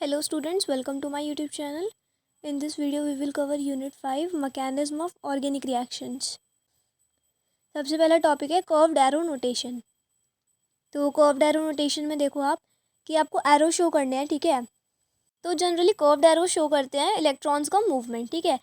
Hello students, welcome to my YouTube channel. In this video we will cover Unit 5 Mechanism of Organic Reactions. सबसे पहला topic है curved arrow notation. तो curved arrow notation में देखो आप कि आपको एरो शो करने हैं, ठीक है। तो जनरली कर्व्ड एरो शो करते हैं इलेक्ट्रॉन्स का मूवमेंट, ठीक है।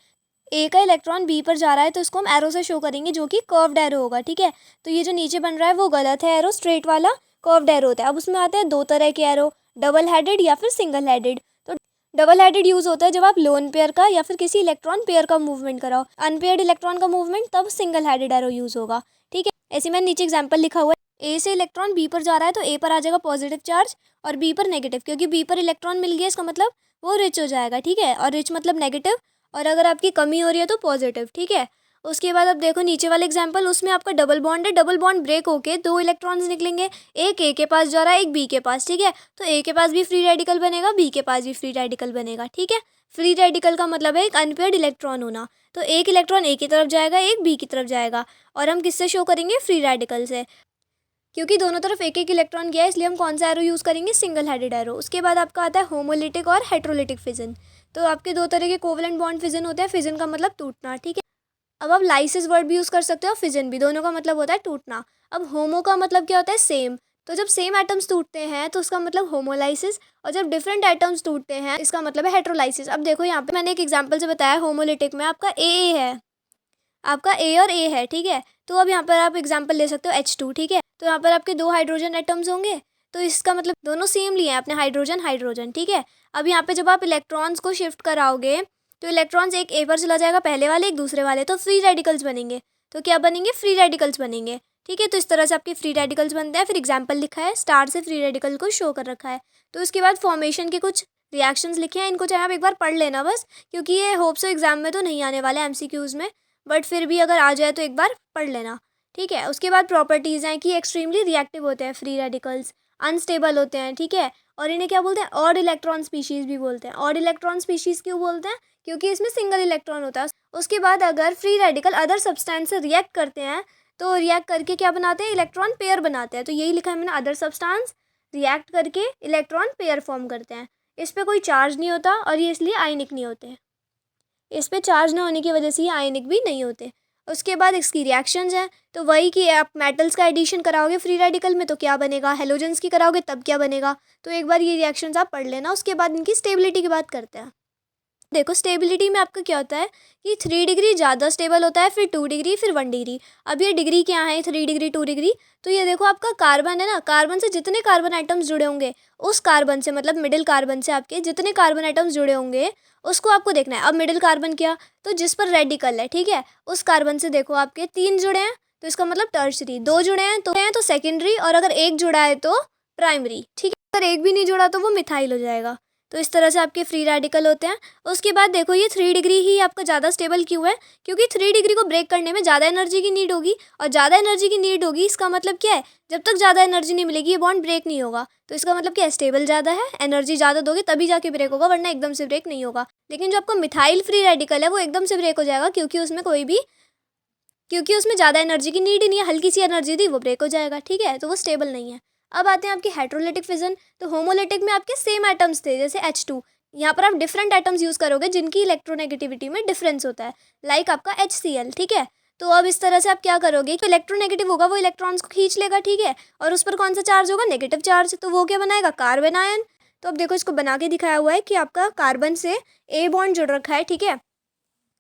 ए का इलेक्ट्रॉन बी पर जा रहा है तो इसको हम एरो से शो करेंगे जो कि कर्व्ड एरो होगा, ठीक है। तो ये जो नीचे बन रहा है वो गलत है, एरो स्ट्रेट वाला कर्व्ड एरो होता है। अब उसमें आते हैं दो तरह के एरो, डबल हेडेड या फिर सिंगल हेडेड। तो डबल हेडेड यूज होता है जब आप लोन पेयर का या फिर किसी इलेक्ट्रॉन पेयर का मूवमेंट कराओ, अनपेयर्ड इलेक्ट्रॉन का मूवमेंट, तब सिंगल हेडेड एरो यूज होगा, ठीक है। ऐसे मैंने नीचे एग्जांपल लिखा हुआ है, ए से इलेक्ट्रॉन बी पर जा रहा है तो ए पर आ जाएगा पॉजिटिव चार्ज और बी पर नेगेटिव, क्योंकि बी पर इलेक्ट्रॉन मिल गया इसका मतलब वो रिच हो जाएगा, ठीक है। और रिच मतलब नेगेटिव, और अगर आपकी कमी हो रही है तो पॉजिटिव, ठीक है। उसके बाद अब देखो नीचे वाले एग्जांपल, उसमें आपका डबल बॉन्ड है, डबल बॉन्ड ब्रेक होके दो इलेक्ट्रॉन्स निकलेंगे, एक ए के पास जा रहा है एक बी के पास, ठीक है। तो ए के पास भी फ्री रेडिकल बनेगा, बी के पास भी फ्री रेडिकल बनेगा, ठीक है। फ्री रेडिकल का मतलब है एक अनपेयर्ड इलेक्ट्रॉन होना। तो एक इलेक्ट्रॉन ए की तरफ जाएगा, एक बी की तरफ जाएगा, और हम किससे शो करेंगे? फ्री रेडिकल से, क्योंकि दोनों तरफ एक एक इलेक्ट्रॉन गया है, इसलिए हम कौन सा एरो यूज़ करेंगे? Single headed arrow. उसके बाद आपका आता है होमोलिटिक और हेट्रोलिटिक फिजन। तो आपके दो तरह के कोवलेंट बॉन्ड फिजन होते हैं, फिजन का मतलब टूटना, ठीक है। अब आप लाइसिस वर्ड भी यूज़ कर सकते हो, फिजन भी, दोनों का मतलब होता है टूटना। अब होमो का मतलब क्या होता है? सेम। तो जब सेम एटम्स टूटते हैं तो उसका मतलब होमोलाइसिस, और जब डिफरेंट एटम्स टूटते हैं इसका मतलब है हेट्रोलाइसिस। अब देखो यहाँ पे मैंने एक एग्जांपल से बताया, होमोलिटिक में आपका ए है, आपका ए और ए है, ठीक है। तो अब यहाँ पर आप एग्जांपल ले सकते हो H2, ठीक है। तो यहाँ पर आपके दो हाइड्रोजन एटम्स होंगे, तो इसका मतलब दोनों सेम लिए हैं आपने, हाइड्रोजन हाइड्रोजन, ठीक है। अब यहाँ पे जब आप इलेक्ट्रॉन्स को शिफ्ट कराओगे तो इलेक्ट्रॉन्स एक ए पर चला जाएगा पहले वाले, एक दूसरे वाले, तो फ्री रेडिकल्स बनेंगे। तो क्या बनेंगे? फ्री रेडिकल्स बनेंगे, ठीक है। तो इस तरह से आपके फ्री रेडिकल्स बनते हैं। फिर एग्जाम्पल लिखा है, स्टार से फ्री रेडिकल को शो कर रखा है। तो उसके बाद फॉर्मेशन के कुछ रिएक्शंस लिखे हैं, इनको चाहे आप एक बार पढ़ लेना बस, क्योंकि ये होप सो एग्जाम में तो नहीं आने वाले MCQs में, बट फिर भी अगर आ जाए तो एक बार पढ़ लेना, ठीक है। उसके बाद प्रॉपर्टीज़ हैं कि एक्सट्रीमली रिएक्टिव होते हैं फ्री रेडिकल्स, अनस्टेबल होते हैं, ठीक है। और इन्हें क्या बोलते हैं? ऑड इलेक्ट्रॉन स्पीशीज़ भी बोलते हैं। ऑड इलेक्ट्रॉन स्पीशीज़ क्यों बोलते हैं? क्योंकि इसमें सिंगल इलेक्ट्रॉन होता है। उसके बाद अगर फ्री रेडिकल अदर सब्सटेंस से रिएक्ट करते हैं तो रिएक्ट करके क्या बनाते हैं? इलेक्ट्रॉन पेयर बनाते हैं। तो यही लिखा है मैंने, अदर सब्सटेंस रिएक्ट करके इलेक्ट्रॉन पेयर फॉर्म करते हैं। इस पर कोई चार्ज नहीं होता और ये इसलिए आयनिक नहीं होते, इस पे चार्ज ना होने की वजह से ये आयनिक भी नहीं होते। उसके बाद इसकी रिएक्शंस हैं, तो वही कि आप मेटल्स का एडिशन कराओगे फ्री रेडिकल में तो क्या बनेगा, हेलोजेंस की कराओगे तब क्या बनेगा। तो एक बार ये रिएक्शंस आप पढ़ लेना। उसके बाद इनकी स्टेबिलिटी की बात करते हैं। देखो स्टेबिलिटी में आपका क्या होता है कि 3 डिग्री ज़्यादा स्टेबल होता है, फिर 2 डिग्री, फिर 1 डिग्री। अब ये डिग्री क्या है? 3 डिग्री 2 डिग्री। तो ये देखो आपका कार्बन है ना, कार्बन से जितने कार्बन आइटम्स जुड़े होंगे, उस कार्बन से मतलब मिडिल कार्बन से आपके जितने कार्बन आइटम्स जुड़े होंगे उसको आपको देखना है। अब मिडिल कार्बन क्या? तो जिस पर रेडिकल है, ठीक है, उस कार्बन से देखो आपके 3 जुड़े हैं तो इसका मतलब टर्शरी, 2 जुड़े हैं तो सेकेंडरी, और अगर एक जुड़ा है तो प्राइमरी, ठीक है। अगर एक भी नहीं जुड़ा तो वो मिथाइल हो जाएगा। तो इस तरह से आपके फ्री रेडिकल होते हैं। उसके बाद देखो ये 3 डिग्री ही आपका ज़्यादा स्टेबल क्यों है? क्योंकि 3 डिग्री को ब्रेक करने में ज़्यादा एनर्जी की नीड होगी, और ज़्यादा एनर्जी की नीड होगी इसका मतलब क्या है? जब तक ज़्यादा एनर्जी नहीं मिलेगी ये बॉन्ड ब्रेक नहीं होगा। तो इसका मतलब क्या है? स्टेबल ज़्यादा है, एनर्जी ज़्यादा दोगे तभी जाके ब्रेक होगा, वरना एकदम से ब्रेक नहीं होगा। लेकिन जो आपका मिथाइल फ्री रेडिकल है वो एकदम से ब्रेक हो जाएगा, क्योंकि उसमें ज़्यादा एनर्जी की नीड ही नहीं है, हल्की सी एनर्जी दी वो ब्रेक हो जाएगा, ठीक है। तो वो स्टेबल नहीं है। अब आते हैं आपके हेट्रोलिटिक फिजन। तो होमोलिटिक में आपके सेम एटम्स थे, जैसे H2, यहाँ पर आप डिफरेंट एटम्स यूज़ करोगे जिनकी इलेक्ट्रोनेगेटिविटी में डिफरेंस होता है, लाइक आपका HCl, ठीक है। तो अब इस तरह से आप क्या करोगे, तो इलेक्ट्रोनेगेटिव होगा वो इलेक्ट्रॉन्स को खींच लेगा, ठीक है, और उस पर कौन सा चार्ज होगा? Negative charge. तो वो क्या बनाएगा? Carbon ion. तो अब देखो इसको बना के दिखाया हुआ है कि आपका कार्बन से ए बॉन्ड जुड़ रखा है, ठीक है।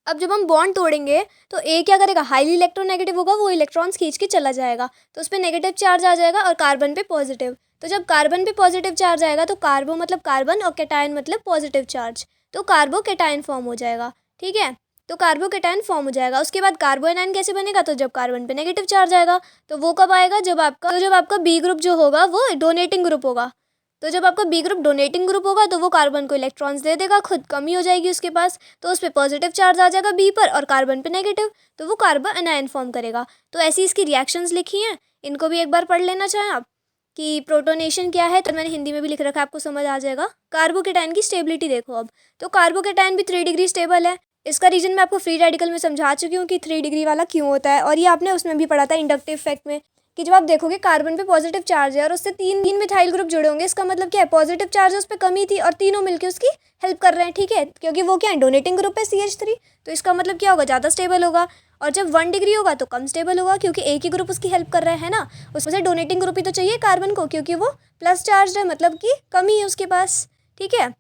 अब जब हम बॉन्ड तोड़ेंगे तो ए क्या करेगा? हाईली इलेक्ट्रोनेगेटिव होगा, वो इलेक्ट्रॉन्स खींच के चला जाएगा, तो उस पर नेगेटिव चार्ज आ जाएगा, और कार्बन पे पॉजिटिव। तो जब कार्बन पे पॉजिटिव चार्ज आएगा तो कार्बो मतलब कार्बन, और कैटायन मतलब पॉजिटिव चार्ज, तो कार्बो कैटायन फॉर्म हो जाएगा, ठीक है। तो कार्बो कैटायन फॉर्म हो जाएगा। उसके बाद कार्बो एनायन कैसे बनेगा? तो जब कार्बन पे नेगेटिव चार्ज आएगा। तो वो कब आएगा? जब आपका बी ग्रुप जो होगा वो डोनेटिंग ग्रुप होगा। तो जब आपका बी ग्रुप डोनेटिंग ग्रुप होगा तो वो कार्बन को इलेक्ट्रॉन्स दे देगा, खुद कमी हो जाएगी उसके पास, तो उस पर पॉजिटिव चार्ज आ जाएगा बी पर, और कार्बन पे नेगेटिव, तो वो कार्बन एनायन फॉर्म करेगा। तो ऐसी इसकी रिएक्शंस लिखी हैं, इनको भी एक बार पढ़ लेना चाहें आप कि प्रोटोनेशन क्या है, तो मैंने हिंदी में भी लिख रखा है, आपको समझ आ जाएगा। कार्बोकेटायन की स्टेबिलिटी देखो अब, तो कार्बोकेटायन भी 3 डिग्री स्टेबल है। इसका रीजन मैं आपको फ्री रेडिकल में समझा चुकी हूँ कि 3 डिग्री वाला क्यों होता है, और ये आपने उसमें भी पढ़ा था इंडक्टिव इफेक्ट में, कि जब आप देखोगे कार्बन पे पॉजिटिव चार्ज है और उससे तीन मिथाइल ग्रुप जुड़े होंगे, इसका मतलब क्या है, पॉजिटिव चार्ज है उस पर कमी थी और तीनों मिलकर उसकी हेल्प कर रहे हैं, ठीक है, क्योंकि वो क्या है, डोनेटिंग ग्रुप है CH3, तो इसका मतलब क्या होगा, ज़्यादा स्टेबल होगा। और जब 1 डिग्री होगा तो कम स्टेबल होगा, क्योंकि एक ही ग्रुप उसकी हेल्प कर रहा है ना, उसमें डोनेटिंग ग्रुप ही तो चाहिए कार्बन को, क्योंकि वो प्लस चार्ज है, मतलब कि कमी है उसके पास, ठीक है।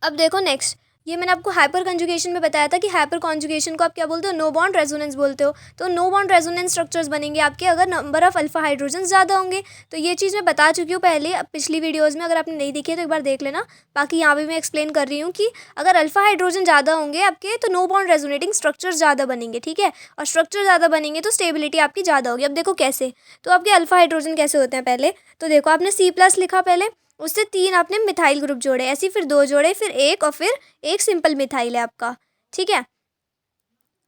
अब देखो नेक्स्ट, ये मैंने आपको हाइपर कंजुगेशन में बताया था कि हाइपर कॉन्जुगेशन को आप क्या बोलते हो, नो बॉन्ड रेजोनेंस बोलते हो। तो नो बॉन्ड रेजोनेंस स्ट्रक्चर्स बनेंगे आपके अगर नंबर ऑफ अल्फा हाइड्रोजन ज़्यादा होंगे। तो ये चीज़ मैं बता चुकी हूँ पहले पिछली वीडियोज़ में, अगर आपने नहीं देखी है तो एक बार देख लेना। बाकी यहाँ भी मैं एक्सप्लेन कर रही हूँ कि अगर अल्फा हाइड्रोजन ज़्यादा होंगे आपके तो नो बॉन्ड रेजोनेटिंग स्ट्रक्चर ज़्यादा बनेंगे, ठीक है, और स्ट्रक्चर ज़्यादा बनेंगे तो स्टेबिलिटी आपकी ज़्यादा होगी। अब देखो कैसे, तो आपके अल्फा हाइड्रोजन कैसे होते हैं पहले, तो देखो आपने C+ लिखा पहले, उससे 3 आपने मिथाइल ग्रुप जोड़े, ऐसे फिर 2 जोड़े, फिर 1 और फिर एक सिंपल मिथाइल है आपका, ठीक है,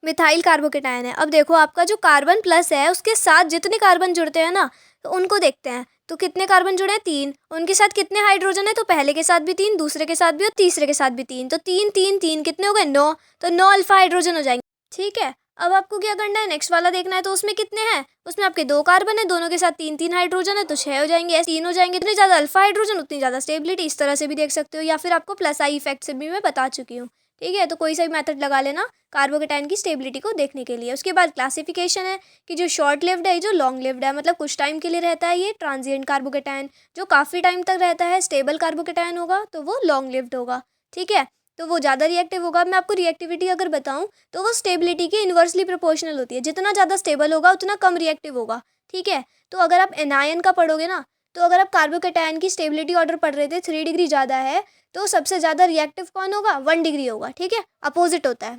मिथाइल कार्बोकेटायन है। अब देखो आपका जो कार्बन प्लस है उसके साथ जितने कार्बन जुड़ते हैं ना, तो उनको देखते हैं, तो कितने कार्बन जुड़े हैं, 3, उनके साथ कितने हाइड्रोजन है, तो पहले के साथ भी 3, दूसरे के साथ भी और तीसरे के साथ भी 3, तो 3 3 3 कितने हो गए, 9, तो 9 अल्फा हाइड्रोजन हो जाएंगे, ठीक है। अब आपको क्या करना है, नेक्स्ट वाला देखना है, तो उसमें कितने हैं, उसमें आपके 2 कार्बन है, दोनों के साथ 3 3 हाइड्रोजन है, तो 6 हो जाएंगे, ऐसे 3 हो जाएंगे, इतने ज़्यादा अल्फा हाइड्रोजन उतनी ज़्यादा स्टेबिलिटी, इस तरह से भी देख सकते हो, या फिर आपको प्लस आई इफेक्ट से भी मैं बता चुकी हूँ, ठीक है। तो कोई सा भी मेथड लगा लेना कार्बोकेटाइन की स्टेबिलिटी को देखने के लिए। उसके बाद क्लासिफिकेशन है कि जो शॉर्ट लिव्ड है, जो लॉन्ग लिव्ड है, मतलब कुछ टाइम के लिए रहता है ये ट्रांजिएंट कार्बोकेटाइन, जो काफ़ी टाइम तक रहता है स्टेबल कार्बोकेटाइन होगा तो वो लॉन्ग लिव्ड होगा, ठीक है, तो वो ज़्यादा रिएक्टिव होगा। मैं आपको रिएक्टिविटी अगर बताऊं तो वो स्टेबिलिटी के इन्वर्सली प्रोपोर्शनल होती है, जितना ज़्यादा स्टेबल होगा उतना कम रिएक्टिव होगा, ठीक है। तो अगर आप एनायन का पढ़ोगे ना, तो अगर आप कार्बोकेटाइन की स्टेबिलिटी ऑर्डर पढ़ रहे थे 3 डिग्री ज़्यादा है, तो सबसे ज़्यादा रिएक्टिव कौन होगा, 1 डिग्री होगा, ठीक है, अपोजिट होता है,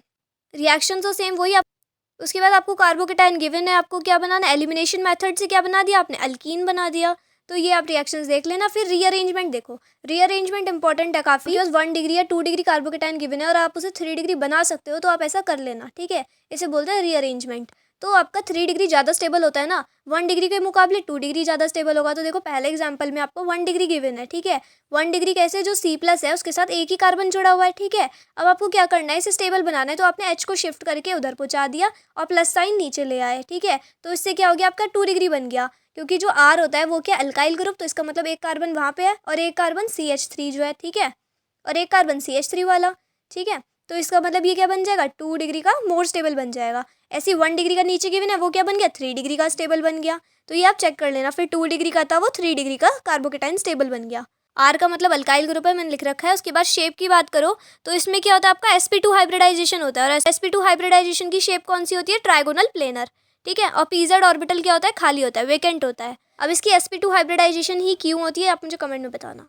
रिएक्शन तो सेम वही। आप उसके बाद आपको कार्बोकेटाइन गिवन है, आपको क्या बनाना, एलिमिनेशन मेथड से क्या बना दिया आपने, अल्कीन बना दिया, तो ये आप रिएक्शंस देख लेना। फिर रीअरेंजमेंट देखो, रीअरेंजमेंट इंपॉर्टेंट है काफ़ी, 1 डिग्री या 2 डिग्री कार्बोकेटाइन गिवन है और आप उसे 3 डिग्री बना सकते हो, तो आप ऐसा कर लेना, ठीक है, इसे बोलते हैं रीअरेंजमेंट। तो आपका 3 डिग्री ज़्यादा स्टेबल होता है ना, 1 डिग्री के मुकाबले 2 डिग्री ज़्यादा स्टेबल होगा। तो देखो पहले एग्जाम्पल में आपको 1 डिग्री गिवन है, ठीक है, 1 डिग्री कैसे, जो C+ है उसके साथ एक ही कार्बन जुड़ा हुआ है, ठीक है। अब आपको क्या करना है, इसे स्टेबल बनाना है, तो आपने H को शिफ्ट करके उधर पहुंचा दिया और प्लस साइन नीचे ले आए, ठीक है, तो इससे क्या हो गया, आपका 2 डिग्री बन गया, क्योंकि जो R होता है वो क्या, अल्काइल ग्रुप, तो इसका मतलब एक कार्बन वहाँ पे है और एक कार्बन CH3 जो है, ठीक है, और एक कार्बन CH3 वाला, ठीक है, तो इसका मतलब ये क्या बन जाएगा, 2 डिग्री का मोर स्टेबल बन जाएगा। ऐसे 1 डिग्री का नीचे गिवन है, वो क्या बन गया, 3 डिग्री का स्टेबल बन गया, तो ये आप चेक कर लेना। फिर 2 डिग्री का था, वो 3 डिग्री का कार्बोकेटाइन स्टेबल बन गया। R का मतलब अल्काइल ग्रुप है, मैंने लिख रखा है। उसके बाद शेप की बात करो तो इसमें क्या होता है, आपका sp2 हाइब्रिडाइजेशन होता है, और sp2 हाइब्रिडाइजेशन की शेप कौन सी होती है, ट्राइगोनल प्लेनर, ठीक है, और pz ऑर्बिटल क्या होता है, खाली होता है, वेकेंट होता है। अब इसकी sp2 हाइब्रिडाइजेशन ही क्यों होती है, आप मुझे कमेंट में बताना।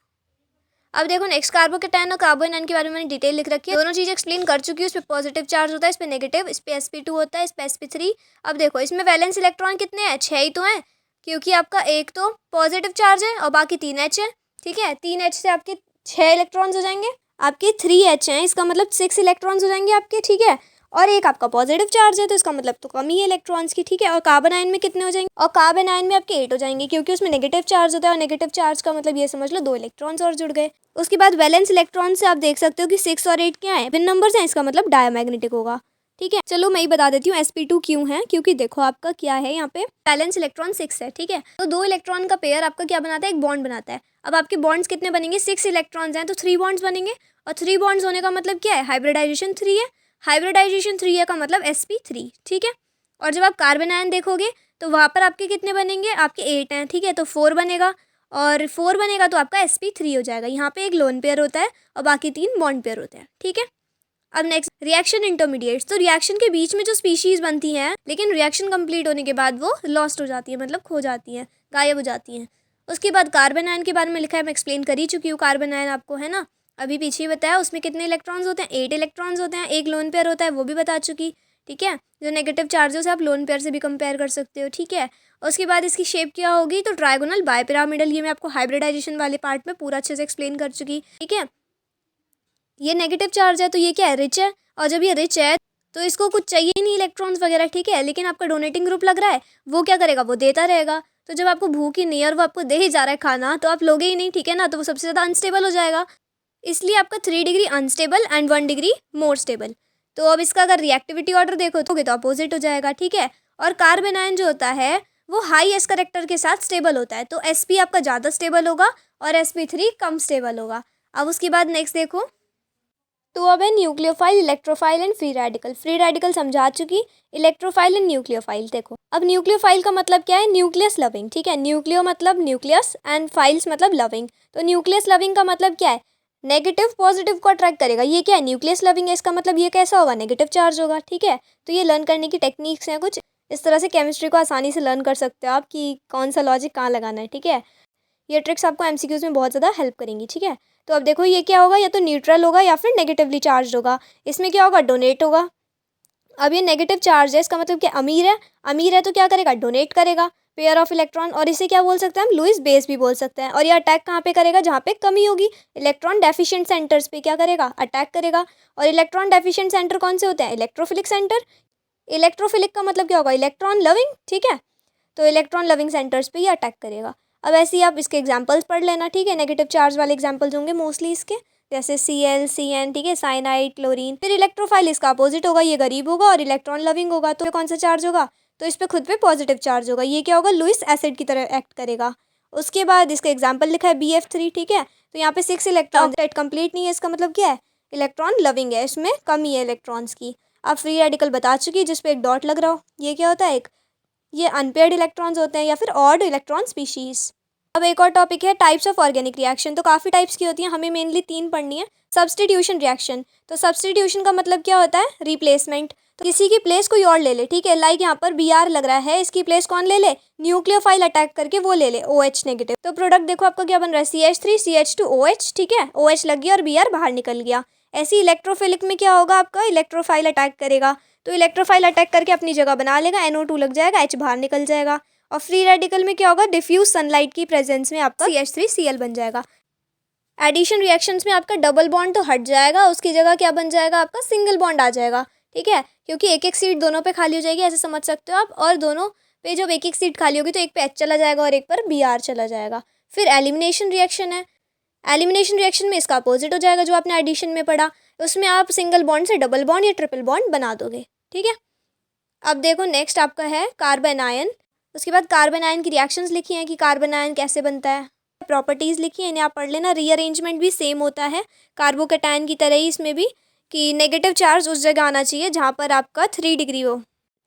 अब देखो नेक्स्ट, कार्बोकेटाइन और कार्बोनाइन के बारे में मैंने डिटेल लिख रखी है, दोनों चीज़ एक्सप्लेन कर चुकी हूँ। इस पर पॉजिटिव चार्ज होता है, इस पर नेगेटिव, इस पर sp2 होता है, इस पर sp3। अब देखो इसमें वैलेंस इलेक्ट्रॉन कितने हैं, 6 ही तो हैं, क्योंकि आपका एक तो पॉजिटिव चार्ज है और बाकी 3 H है, ठीक है, 3 H से आपके 6 इलेक्ट्रॉन्स हो जाएंगे, आपके 3 H हैं, इसका मतलब 6 इलेक्ट्रॉन्स हो जाएंगे आपके, ठीक है, और एक आपका पॉजिटिव चार्ज है तो इसका मतलब तो कम ही है इलेक्ट्रॉन्स की, ठीक है। और कार्बन आयन में कितने हो जाएंगे, और कार्बन आयन में आपके 8 हो जाएंगे, क्योंकि उसमें नेगेटिव चार्ज होता है, और नेगेटिव चार्ज का मतलब ये समझ लो 2 इलेक्ट्रॉन्स और जुड़ गए। उसके बाद वैलेंस इलेक्ट्रॉन से आप देख सकते हो कि 6 और 8 क्या है, भिन्न नंबर्स हैं, इसका मतलब डायमैग्नेटिक होगा, ठीक है। चलो मैं ही बता देती हूँ sp2 क्यों है, क्योंकि देखो आपका क्या है, यहाँ पे वैलेंस इलेक्ट्रॉन 6 है, ठीक है, तो 2 इलेक्ट्रॉन का पेयर आपका क्या बनाता है, एक बॉन्ड बनाता है। अब आपके बॉन्ड्स कितने बनेंगे, 6 इलेक्ट्रॉन्स हैं तो 3 बॉन्ड्स बनेंगे, और 3 बॉन्ड्स होने का मतलब क्या है, हाइब्रिडाइजेशन 3 है, हाइब्रिडाइजेशन 3 है का मतलब sp3, ठीक है। और जब आप कार्बन आयन देखोगे तो वहाँ पर आपके कितने बनेंगे, आपके 8 हैं, ठीक है, तो 4 बनेगा, और 4 बनेगा तो आपका sp3 हो जाएगा। यहाँ पे एक लोन पेयर होता है और बाकी 3 बॉन्ड पेयर होते हैं, ठीक है। अब नेक्स्ट, रिएक्शन इंटरमीडिएट्स, तो रिएक्शन के बीच में जो स्पीशीज बनती हैं, लेकिन रिएक्शन कंप्लीट होने के बाद वो लॉस्ट हो जाती है, मतलब खो जाती हैं, गायब हो जाती हैं। उसके बाद कार्बन आयन के बारे में लिखा है, मैं एक्सप्लेन कर ही चुकी हूँ कार्बन आयन आपको, है ना, अभी पीछे ही बताया। उसमें कितने इलेक्ट्रॉन्स होते हैं, 8 इलेक्ट्रॉन्स होते हैं, एक लोन पेयर होता है, वो भी बता चुकी, ठीक है। जो नेगेटिव चार्जेस है आप लोन पेयर से भी कंपेयर कर सकते हो, ठीक है। उसके बाद इसकी शेप क्या होगी, तो ट्राइगोनल बायपिरामिडल, ये मैं आपको हाइब्रिडाइजेशन वाले पार्ट में पूरा अच्छे से एक्सप्लेन कर चुकी, ठीक है। ये नेगेटिव चार्ज है तो ये क्या है, रिच है, और जब ये रिच है तो इसको कुछ चाहिए ही नहीं इलेक्ट्रॉन्स वगैरह, ठीक है, लेकिन आपका डोनेटिंग ग्रुप लग रहा है, वो क्या करेगा, वो देता रहेगा। तो जब आपको भूख ही नहीं है और वो आपको दे ही जा रहा है खाना, तो आप लोगे ही नहीं, ठीक है ना, तो वो सबसे ज़्यादा अनस्टेबल हो जाएगा। इसलिए आपका 3 degree unstable and 1 degree more stable. तो अब इसका अगर रिएक्टिविटी ऑर्डर देखोगे तो अपोजिट हो जाएगा, ठीक है। और कार्बन आयन जो होता है वो हाई एस करेक्टर के साथ स्टेबल होता है। तो sp आपका ज़्यादा स्टेबल होगा और sp3 कम स्टेबल होगा। अब उसके बाद नेक्स्ट देखो, तो अब है nucleophile, electrophile and free radical. Free radical समझा चुकी, इलेक्ट्रोफाइल एंड न्यूक्लियोफाइल देखो। अब न्यूक्लियोफाइल का मतलब क्या है, न्यूक्लियस लविंग, ठीक है। न्यूक्लियो मतलब न्यूक्लियस एंड फाइल्स मतलब लविंग। तो न्यूक्लियस लविंग का मतलब क्या है, नेगेटिव पॉजिटिव को अट्रैक्ट करेगा। ये क्या है, न्यूक्लियस लविंग है, इसका मतलब ये कैसा होगा, नेगेटिव चार्ज होगा, ठीक है। तो ये लर्न करने की टेक्निक्स हैं कुछ, इस तरह से केमिस्ट्री को आसानी से लर्न कर सकते हो आप कि कौन सा लॉजिक कहाँ लगाना है, ठीक है। ये ट्रिक्स आपको एमसीक्यूज़ में बहुत ज़्यादा हेल्प करेंगी, ठीक है। तो अब देखो ये क्या होगा, या तो न्यूट्रल होगा या फिर नेगेटिवली चार्ज होगा। इसमें क्या होगा, डोनेट होगा। अब ये नेगेटिव चार्ज है, इसका मतलब क्या, अमीर है। अमीर है तो क्या करेगा, डोनेट करेगा पेयर ऑफ इलेक्ट्रॉन, और इसे क्या बोल सकते हैं हम, लुईस बेस भी बोल सकते हैं। और ये अटैक कहाँ पे करेगा, जहाँ पे कमी होगी, इलेक्ट्रॉन डेफिशिएंट सेंटर्स पे क्या करेगा, अटैक करेगा। और इलेक्ट्रॉन डेफिशिएंट सेंटर कौन से होते हैं, इलेक्ट्रोफिलिक सेंटर। इलेक्ट्रोफिलिक का मतलब क्या होगा, इलेक्ट्रॉन लविंग, ठीक है। तो इलेक्ट्रॉन लविंग सेंटर्स पे ये अटैक करेगा। अब ऐसे ही आप इसके एग्जांपल्स पढ़ लेना, ठीक है। नेगेटिव चार्ज वाले एग्जांपल्स होंगे मोस्टली इसके, जैसे Cl, Cn, ठीक है, साइनाइड, क्लोरीन। फिर इलेक्ट्रोफाइल इसका अपोजिट होगा, ये गरीब होगा और इलेक्ट्रॉन लविंग होगा। तो कौन सा चार्ज होगा, तो इस पर खुद पे पॉजिटिव चार्ज होगा। ये क्या होगा, लुईस एसिड की तरह एक्ट करेगा। उसके बाद इसका एग्जाम्पल लिखा है BF3, ठीक है। तो यहाँ पे 6 इलेक्ट्रॉन सेट कंप्लीट नहीं है, इसका मतलब क्या है, इलेक्ट्रॉन लविंग है, इसमें कमी है इलेक्ट्रॉन्स की। आप फ्री रेडिकल बता चुकी, जिसपे एक डॉट लग रहा हो, ये क्या होता है, एक ये अनपेयर्ड इलेक्ट्रॉन्स होते हैं या फिर ऑड इलेक्ट्रॉन स्पीशीज। अब एक और टॉपिक है टाइप्स ऑफ ऑर्गेनिक रिएक्शन। तो काफ़ी टाइप्स की होती हैं, हमें मेनली 3 पढ़नी है। सब्स्टिट्यूशन रिएक्शन, तो सब्स्टिट्यूशन का मतलब क्या होता है, रिप्लेसमेंट। तो किसी की प्लेस कोई और ले ले, ठीक है। लाइक यहाँ पर Br लग रहा है, इसकी प्लेस कौन ले ले, न्यूक्लियोफाइल अटैक करके वो ले ले OH नेगेटिव। तो प्रोडक्ट देखो आपका क्या बन रहा है, CH3 CH2 OH, ठीक है। OH लग गया और Br बाहर निकल गया। ऐसे इलेक्ट्रोफिलिक में क्या होगा आपका, इलेक्ट्रोफाइल अटैक करेगा। तो इलेक्ट्रोफाइल अटैक करके अपनी जगह बना लेगा, NO2 लग जाएगा, H बाहर निकल जाएगा। और फ्री रेडिकल में क्या होगा, डिफ्यूज सनलाइट की प्रेजेंस में आपका CH3Cl बन जाएगा। एडिशन रिएक्शंस में आपका डबल बॉन्ड तो हट जाएगा, उसकी जगह क्या बन जाएगा, आपका सिंगल बॉन्ड आ जाएगा, ठीक है। क्योंकि एक एक सीट दोनों पे खाली हो जाएगी, ऐसे समझ सकते हो आप। और दोनों पे जब एक एक सीट खाली होगी तो एक पे H चला जाएगा और एक पर Br चला जाएगा। फिर एलिमिनेशन रिएक्शन है। एलिमिनेशन रिएक्शन में इसका अपोजिट हो जाएगा, जो आपने एडिशन में पढ़ा। उसमें आप सिंगल बॉन्ड से डबल बॉन्ड या ट्रिपल बॉन्ड बना दोगे, ठीक है। अब देखो नेक्स्ट आपका है कार्बन आयन। उसके बाद कार्बन आयन की रिएक्शंस लिखी हैं कि कार्बन आयन कैसे बनता है, प्रॉपर्टीज़ लिखी हैं, इन्हें आप पढ़ लेना। रीअरेंजमेंट भी सेम होता है कार्बोकैटायन की तरह ही इसमें भी, कि नेगेटिव चार्ज उस जगह आना चाहिए जहाँ पर आपका 3 डिग्री हो।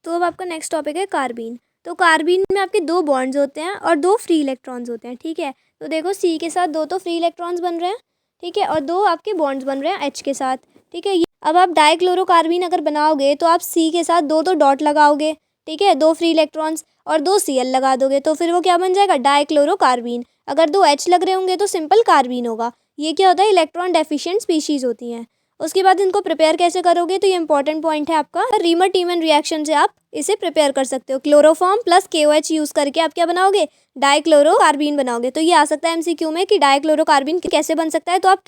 तो अब आपका नेक्स्ट टॉपिक है कार्बीन। तो कार्बीन में आपके 2 बॉन्ड्स होते हैं और 2 फ्री इलेक्ट्रॉन्स होते हैं, ठीक है। तो देखो C के साथ 2 तो फ्री इलेक्ट्रॉन्स बन रहे हैं, ठीक है, और 2 आपके बॉन्ड्स बन रहे हैं H के साथ, ठीक है। अब आप डाइक्लोरोकार्बीन अगर बनाओगे तो आप C के साथ 2 तो डॉट लगाओगे, ठीक है, 2 फ्री इलेक्ट्रॉन्स, और 2 Cl लगा दोगे, तो फिर वो क्या बन जाएगा, डाइक्लोरोकार्बीन। अगर 2 H लग रहे होंगे तो सिंपल कार्बीन होगा। ये क्या होता है, इलेक्ट्रॉन डेफिशिएंट स्पीशीज़ होती हैं। उसके बाद इनको प्रिपेयर कैसे करोगे, तो ये इंपॉर्टेंट पॉइंट है आपका, रीमर टीमन रिएक्शन से आप इसे प्रिपेयर कर सकते हो। क्लोरोफॉर्म प्लस KOH यूज़ करके आप क्या बनाओगे, डाइक्लोरोकार्बीन बनाओगे। तो ये आ सकता है MCQ में कि डाइक्लोरोकार्बीन कैसे बन सकता है, तो आप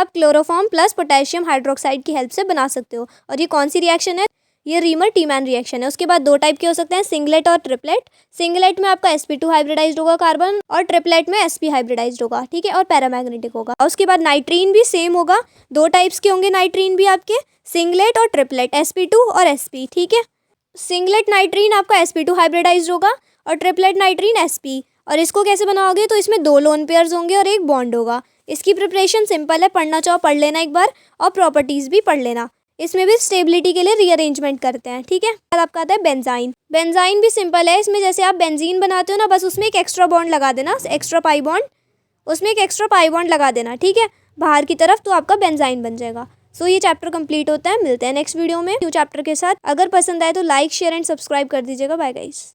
क्लोरोफॉर्म प्लस पोटेशियम हाइड्रोक्साइड की हेल्प से बना सकते हो। और ये कौन सी रिएक्शन है, ये रीमर टीमैन रिएक्शन है। उसके बाद 2 टाइप के हो सकते हैं, सिंगलेट और ट्रिपलेट। सिंगलेट में आपका sp2 हाइब्रिडाइज्ड होगा कार्बन, और ट्रिपलेट में sp हाइब्रिडाइज्ड होगा, ठीक है, और पैरामैग्नेटिक होगा। और उसके बाद नाइट्रीन भी सेम होगा, 2 टाइप्स के होंगे नाइट्रीन भी आपके, सिंगलेट और ट्रिपलेट, sp2 और sp, ठीक है। सिंगलेट नाइट्रीन आपका sp2 हाइब्रिडाइज्ड होगा और ट्रिपलेट नाइट्रीन sp। और इसको कैसे बनाओगे, तो इसमें 2 लोन पेयर्स होंगे और 1 बॉन्ड होगा। इसकी प्रिपरेशन सिंपल है, पढ़ना चाहो पढ़ लेना एक बार, और प्रॉपर्टीज़ भी पढ़ लेना। इसमें भी स्टेबिलिटी के लिए रीअरेंजमेंट करते हैं, ठीक है। अब आपका आता है बेंजाइन। बेंजाइन भी सिंपल है, इसमें जैसे आप बेंजीन बनाते हो ना, बस उसमें एक एक्स्ट्रा बॉन्ड लगा देना, एक्स्ट्रा पाई बॉन्ड, उसमें एक एक्स्ट्रा पाई बॉन्ड लगा देना, ठीक है, बाहर की तरफ, तो आपका बेंजाइन बन जाएगा। सो ये चैप्टर कंप्लीट होता है। मिलते हैं नेक्स्ट वीडियो में न्यू चैप्टर के साथ। अगर पसंद आए तो लाइक शेयर एंड सब्सक्राइब कर दीजिएगा। Bye guys.